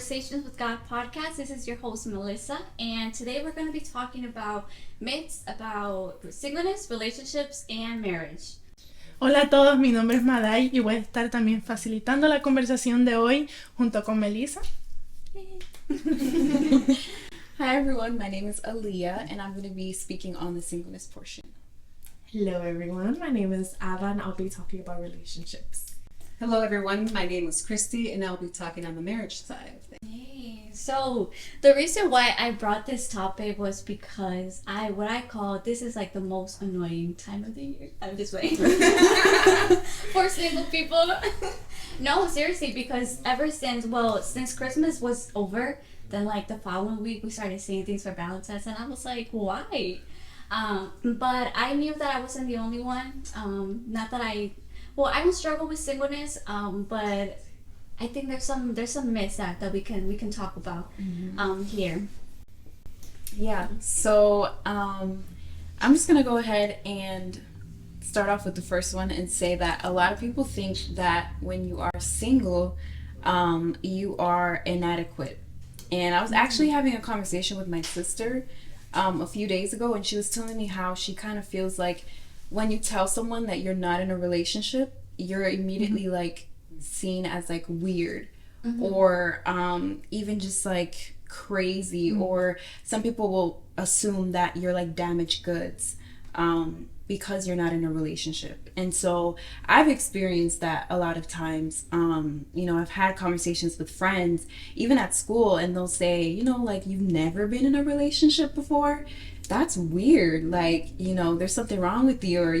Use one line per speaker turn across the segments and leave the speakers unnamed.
Conversations with God podcast. This is your host, Melissa, and today we're going to be talking about myths about singleness, relationships, and marriage.
Hola a todos, mi nombre es Maday y voy a estar también facilitando la conversación de hoy junto con Melissa.
Hi everyone, my name is Aaliyah and I'm going to be speaking on the singleness portion.
Hello everyone, my name is Ava and I'll be talking about relationships.
Hello everyone, my name is Christy and I'll be talking on the marriage side of things.
Hey, so the reason why I brought this topic was because this is like the most annoying time of the year. I'm just waiting for single people. No, seriously, because since Christmas was over, then like the following week we started seeing things for Valentine's and I was like, why? But I knew that I wasn't the only one. I don't struggle with singleness, but I think there's some myths that we can talk about here.
Yeah, so I'm just going to go ahead and start off with the first one and say that a lot of people think that when you are single, you are inadequate. And I was actually having a conversation with my sister a few days ago, and she was telling me how she kind of feels like when you tell someone that you're not in a relationship, you're immediately like seen as like weird or even just like crazy, or some people will assume that you're like damaged goods because you're not in a relationship. And so I've experienced that a lot of times. I've had conversations with friends even at school, and they'll say, like, you've never been in a relationship before? That's weird, like, there's something wrong with you, or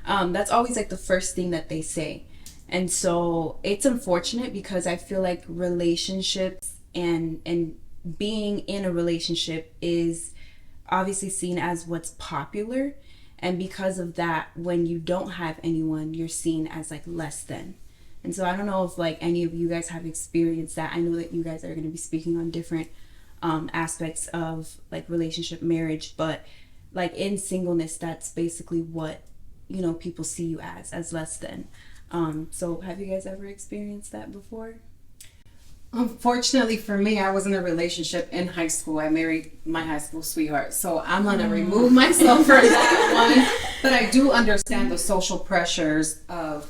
that's always like the first thing that they say. And so it's unfortunate because I feel like relationships and being in a relationship is obviously seen as what's popular, and because of that, when you don't have anyone, you're seen as like less than. And so I don't know if like any of you guys have experienced that. I know that you guys are going to be speaking on different aspects of like relationship, marriage, but like in singleness, that's basically what people see you as less than. So have you guys ever experienced that before?
Unfortunately for me, I was in a relationship in high school. I married my high school sweetheart, so I'm going to remove myself from that one. But I do understand the social pressures of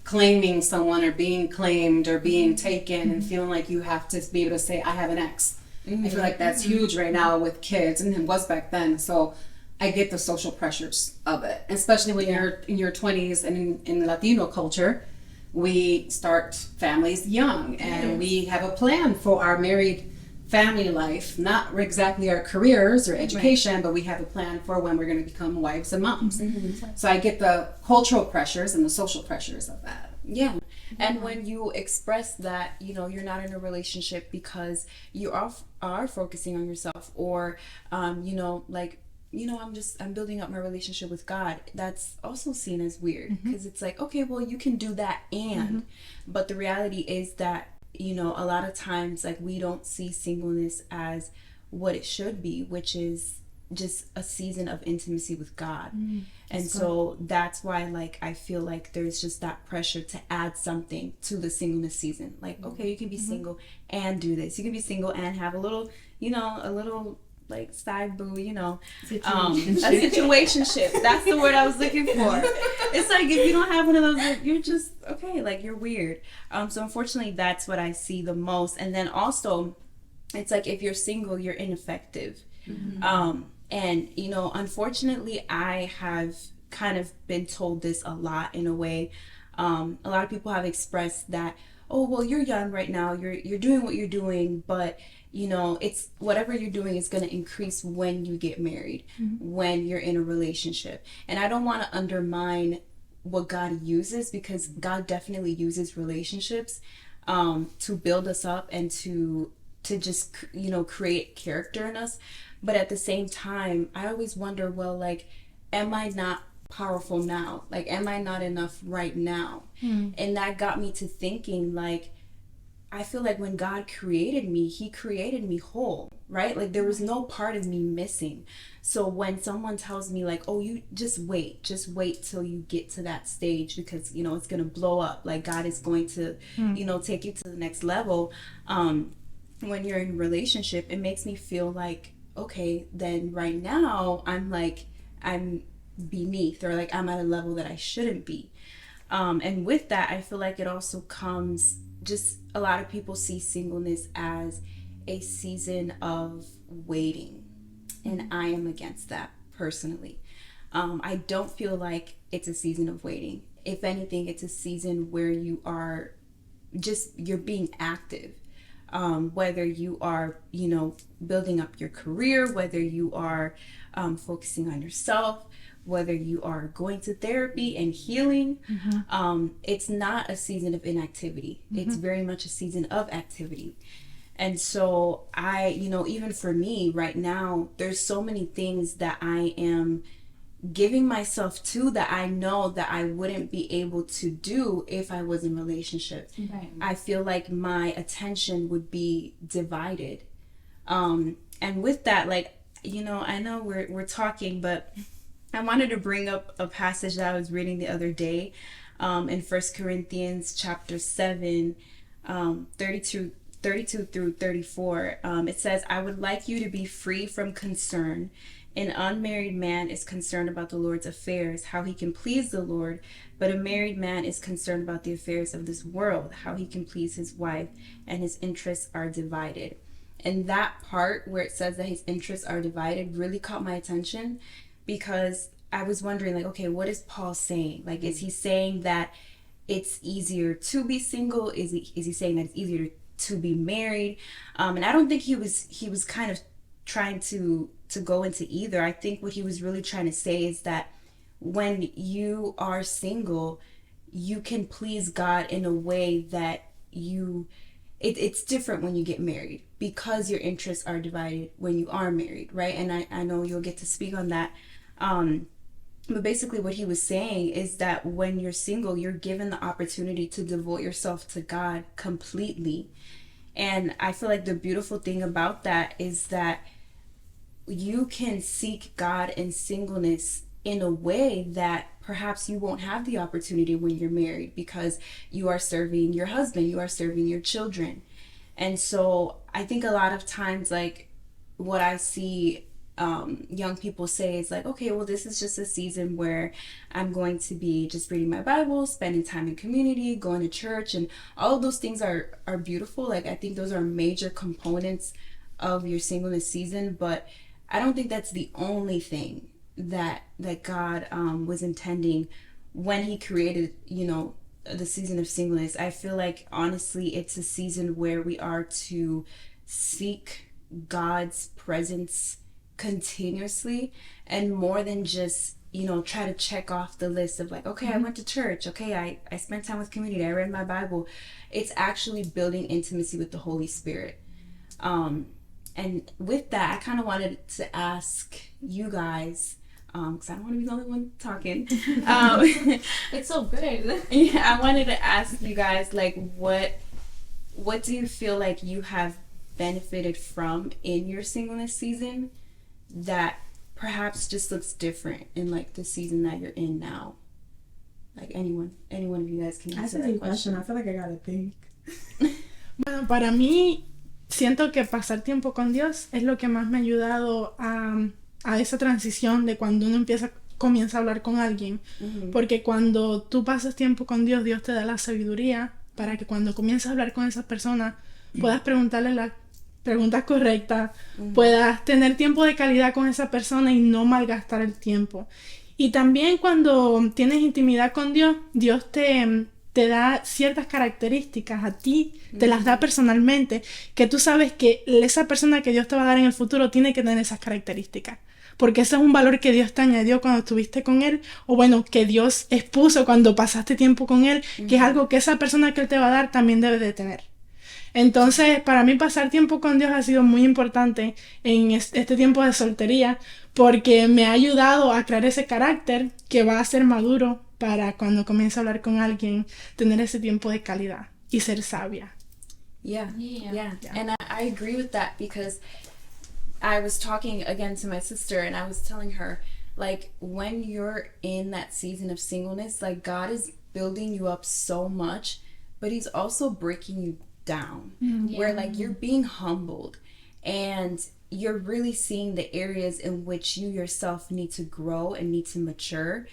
claiming someone or being claimed or being taken and feeling like you have to be able to say, I have an ex. I feel like that's huge right now with kids, and it was back then. So I get the social pressures of it, especially when you're in your 20s and in Latino culture. We start families young, and we have a plan for our married family life, not exactly our careers or education, but we have a plan for when we're going to become wives and moms. So I get the cultural pressures and the social pressures of that.
Yeah. And when you express that, you're not in a relationship because you are focusing on yourself, or, I'm building up my relationship with God, that's also seen as weird, because it's like, okay, well, you can do that but the reality is that, a lot of times, like, we don't see singleness as what it should be, which is just a season of intimacy with God. And so that's why, like, I feel like there's just that pressure to add something to the singleness season. Like, okay, you can be single and do this. You can be single and have a little like side boo, a situationship. That's the word I was looking for. It's like, if you don't have one of those, you're just okay, like, you're weird. So unfortunately, that's what I see the most. And then also, it's like, if you're single, you're ineffective. And unfortunately, I have kind of been told this a lot in a way. A lot of people have expressed that, oh, well, you're young right now, you're doing what you're doing, but it's whatever you're doing is going to increase when you get married, when you're in a relationship. And I don't want to undermine what God uses, because God definitely uses relationships to build us up and to just create character in us. But at the same time, I always wonder, well, like, am I not powerful now? Like, am I not enough right now? And that got me to thinking, like, I feel like when God created me, he created me whole, right? Like, there was no part of me missing. So when someone tells me, like, oh, you just wait till you get to that stage, because, it's going to blow up. Like, God is going to, take you to the next level. when you're in a relationship, it makes me feel like, okay, then right now I'm beneath, or like I'm at a level that I shouldn't be. And with that, I feel like it also comes, just a lot of people see singleness as a season of waiting. And I am against that personally. I don't feel like it's a season of waiting. If anything, it's a season where you're being active. Whether you are, building up your career, whether you are focusing on yourself, whether you are going to therapy and healing. It's not a season of inactivity. It's very much a season of activity. And so even for me right now, there's so many things that I am giving myself to that I know that I wouldn't be able to do if I was in a relationship.
Right.
I feel like my attention would be divided. And with that, I know we're talking, but I wanted to bring up a passage that I was reading the other day, in 1 Corinthians chapter 7, 32 through 34. It says, "I would like you to be free from concern. An unmarried man is concerned about the Lord's affairs, how he can please the Lord, but a married man is concerned about the affairs of this world, how he can please his wife, and his interests are divided." And that part where it says that his interests are divided really caught my attention, because I was wondering, okay, what is Paul saying? Is he saying that it's easier to be single? Is he saying that it's easier to be married? And I don't think he was kind of trying to go into either. I think what he was really trying to say is that when you are single, you can please God in a way that it's different when you get married, because your interests are divided when you are married, right? And I know you'll get to speak on that. But basically what he was saying is that when you're single, you're given the opportunity to devote yourself to God completely. And I feel like the beautiful thing about that is that you can seek God in singleness in a way that perhaps you won't have the opportunity when you're married, because you are serving your husband, you are serving your children. And so I think a lot of times, what I see young people say is okay, well, this is just a season where I'm going to be just reading my Bible, spending time in community, going to church, and all of those things are beautiful. I think those are major components of your singleness season, but I don't think that's the only thing that God was intending when he created, the season of singleness. I feel like, honestly, it's a season where we are to seek God's presence continuously, and more than just try to check off the list of okay, I went to church, okay, I spent time with community, I read my Bible. It's actually building intimacy with the Holy Spirit. And with that, I kind of wanted to ask you guys, because I don't want to be the only one talking.
It's so good.
Yeah, I wanted to ask you guys, what do you feel like you have benefited from in your singleness season that perhaps just looks different in the season that you're in now? Anyone of you guys can answer that question.
I feel like I gotta think.
Bueno, para mí, siento que pasar tiempo con Dios es lo que más me ha ayudado a esa transición de cuando uno comienza a hablar con alguien. Porque cuando tú pasas tiempo con Dios, Dios te da la sabiduría para que cuando comiences a hablar con esa persona puedas preguntarle las preguntas correctas, puedas tener tiempo de calidad con esa persona y no malgastar el tiempo. Y también cuando tienes intimidad con Dios, Dios te da ciertas características a ti, te las da personalmente, que tú sabes que esa persona que Dios te va a dar en el futuro tiene que tener esas características. Porque ese es un valor que Dios te añadió cuando estuviste con Él, o bueno, que Dios expuso cuando pasaste tiempo con Él, que es algo que esa persona que Él te va a dar también debe de tener. Entonces, para mí pasar tiempo con Dios ha sido muy importante en este tiempo de soltería, porque me ha ayudado a crear ese carácter que va a ser maduro para cuando comience a hablar con alguien, tener ese tiempo de calidad y ser sabia.
Yeah. And I agree with that, because I was talking again to my sister, and I was telling her, when you're in that season of singleness, God is building you up so much, but he's also breaking you down, where like you're being humbled and you're really seeing the areas in which you yourself need to grow and need to mature.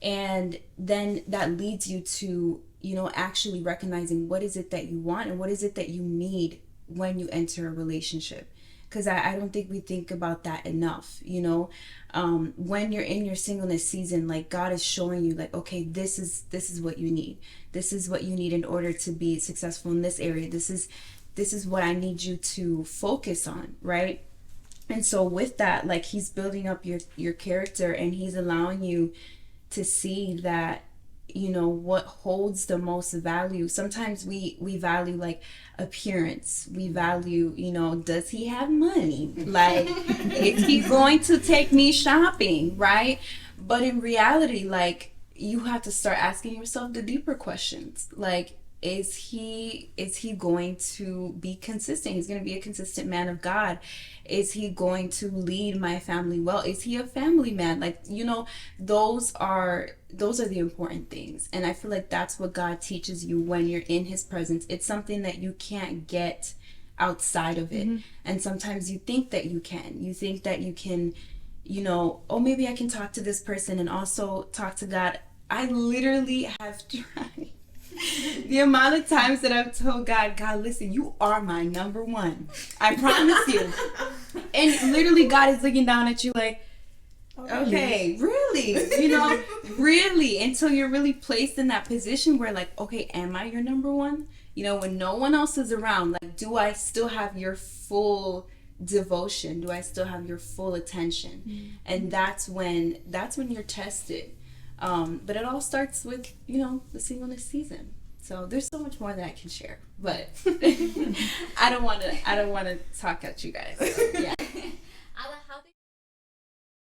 And then that leads you to, you know, actually recognizing what is it that you want and what is it that you need when you enter a relationship. Because I don't think we think about that enough, you know. When you're in your singleness season, like God is showing you like, okay, this is what you need. This is what you need in order to be successful in this area. This is what I need you to focus on, right? And so with that, like he's building up your character, and he's allowing you to see that, you know, what holds the most value. Sometimes we value like appearance. We value, you know, does he have money? Like, is he going to take me shopping, right? But in reality, like, you have to start asking yourself the deeper questions. Like, is he going to be consistent? He's going to be a consistent man of God. Is he going to lead my family well? Is he a family man? Like, you know, those are the important things. And I feel like that's what God teaches you when you're in his presence. It's something that you can't get outside of it. And sometimes you think that you can. You think that you can, you know, oh, maybe I can talk to this person and also talk to God. I literally have tried. The amount of times that I've told God, listen, you are my number one. I promise you. And literally God is looking down at you like, okay, really? You know, really? Until you're really placed in that position where like, okay, am I your number one? You know, when no one else is around, like, do I still have your full devotion? Do I still have your full attention? And that's when you're tested. But it all starts with, you know, the singleness season. So there's so much more that I can share, but I don't want to talk at you guys. So, yeah.